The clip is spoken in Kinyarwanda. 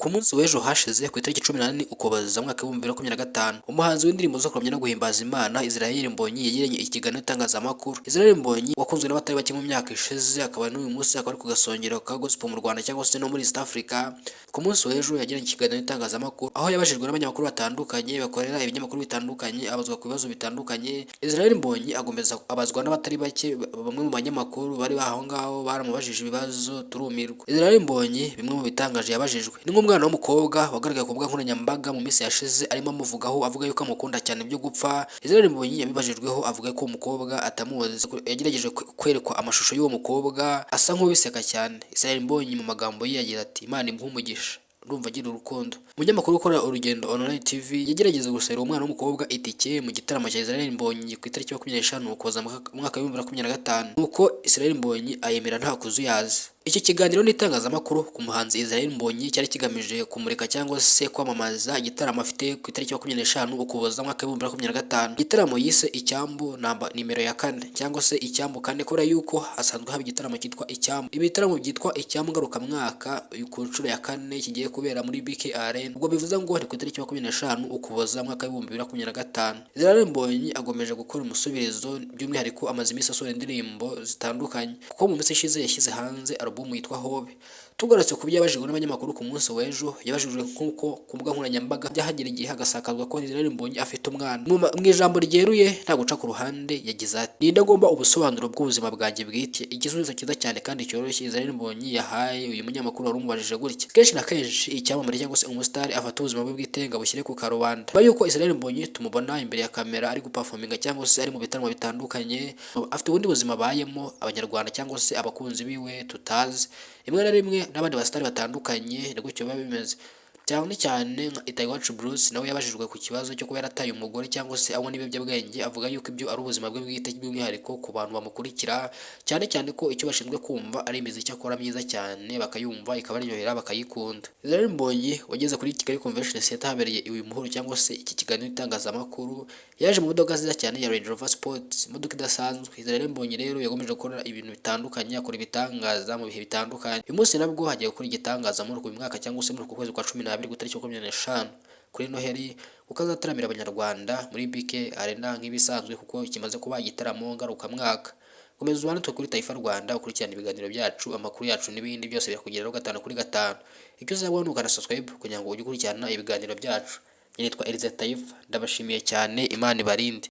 Ku munsi w'ejo hashize ku itariki 18 Ukuboza mwaka wa 2025 umuhanzi w'indirimbo zo kuramya no guhimbaza Imana Israel Mbonyi yagiranye ikiganiro n'itangazamakuru. Israel Mbonyi wakunzwe n'abatari bake mu myaka ishize, akaba n'uyu munsi akaba ari ku gasongero ka gospel mu Rwanda cyangwa se no muri East Africa. Ku munsi w'ejo yagiranye ikiganiro n'itangazamakuru aho yabajijwe n'abanyamakuru batandukanye bakorera ibinyamakuru bitandukanye, abazwa ku bibazo bitandukanye. Israel Mbonyi agomeza abazwa n'abatari bake, bamwe mu banyamakuru bari aho ngaho baramubajije ibibazo turumirwa. Israel Mbonyi bimwe mu bitangaje yabajijwe ni umwana w'umukobwa wagaragaye ku mbuga nkoranyambaga mu minsi yashize arimo amuvugaho avuga yuko amukunda cyane byo gupfa. Israel Mbonyi yabibajijweho avuga ko umukobwa atamuzi, yagerageje kwerekwa amashusho y'uwo mukobwa asa nk'ubiseka cyane. Israel Mbonyi mu magambo ye yagira ati Imana imuhe umugisha, ndumva agira urukundo. Umunyamakuru ukora Urugendo Online TV yagerageza gusabira umwana w'umukobwa itike mu gitaramo cya Israel Mbonyi ku itariki 25 Ukuboza mwaka wa 2025, nuko Israel Mbonyi ayemera nta kuzuyaza. Iki kiganiro n'itangazamakuru ku muhanzi Israel Mbonyi cyari kigamije kumurika cyangwa se kwamamaza igitaramo afite ku itariki 25 Ukuboza mwaka wa 2025. Igitaramo yise Icyambu nimero ya 4 cyangwa se Icyambu kane, kubera yuko hasanzwe haba igitaramo cyitwa Icyambu. Ibitaramo byitwa Icyambu ngaruka mwaka ku nshuro ya 4 kigiye kubera muri BK Arena, ubwo bivuze ngo ari ku itariki 25 Ukuboza mwaka wa 2025. Israel Mbonyi agomeje gukora umusubirizo, by'umwihariko amaze iminsi asohora indirimbo zitandukanye kuko mu minsi ishize yashyize hanze album yitwa Hobe. Tugarutse ku byabajijwe n'abanyamakuru ku munsi w'ejo, yabajijwe nk'uko ku mbuga nkoranyambaga byahagera igihe hagasakazwa ko Israel Mbonyi afite umwana. Mu ijambo ryeruye nta guca ku ruhande yagize ati ninde agomba ubusobanuro bw'ubuzima bwanjye bwite. Igisubizo cyiza cyane kandi cyoroshye Israel Mbonyi yahaye uyu munyamakuru wari umubajije gutya. Kenshi na kenshi icyamamare cyangwa se umusitari afata ubuzima bwe bw'itenga bushyire ku karubanda. Bayuko Israel Mbonyi tumubona imbere ya kamera ari guperforminga cyangwa se ari mu bitaramo bitandukanye, afite ubundi buzima bayemo abanyarwanda cyangwa se abakunzi biwe tutazi. Rimwe na rimwe n'abandi basitari batandukanye ni gutyo biba bimeze. Cyane cyane nka Itayiwacu Bruce nawe yabajijwe ku kibazo cyo kuba yarataye umugore cyangwa se anywa n'ibiyobyabwenge, avuga yuko ibyo ari ubuzima bwe bwite by'umwihariko ku bantu bamukurikira, cyane cyane ko icyo bashinzwe kumva ari imiziki akora myiza cyane bakayumva ikabaryohera bakayikunda. Israel Mbonyi wageze kuri Kigali Convention Center habereye uyu muhuro cyangwa se iki kiganiro n'itangazamakuru, yaje mu modoka nziza cyane ya Range Rover Sport, imodoka idasanzwe. Israel Mbonyi rero yagomeje gukora ibintu bitandukanye, akora ibitangaza mu bihe bitandukanye. Uyu munsi nabwo hagiye gukora igitangaza muri uyu mwaka cyangwa se muri uku kwezi kwa 12 ku itariki 25 kuri Noheli, ukazataramira abanyarwanda muri BK Arena nk'ibisanzwe kuko kimaze kuba igitaramo ngaruka mwaka. Komeza ubane kuri Taifa Rwanda ukurikirana ibiganiro byacu, amakuru yacu n'ibindi byose birakugeraho 5 kuri 5. Icyo uzabona ukana subscribe kugira ngo ujye ukurikirana ibiganiro byacu. Nitwa Elize Taifa, ndabashimiye cyane, Imana ibarinde.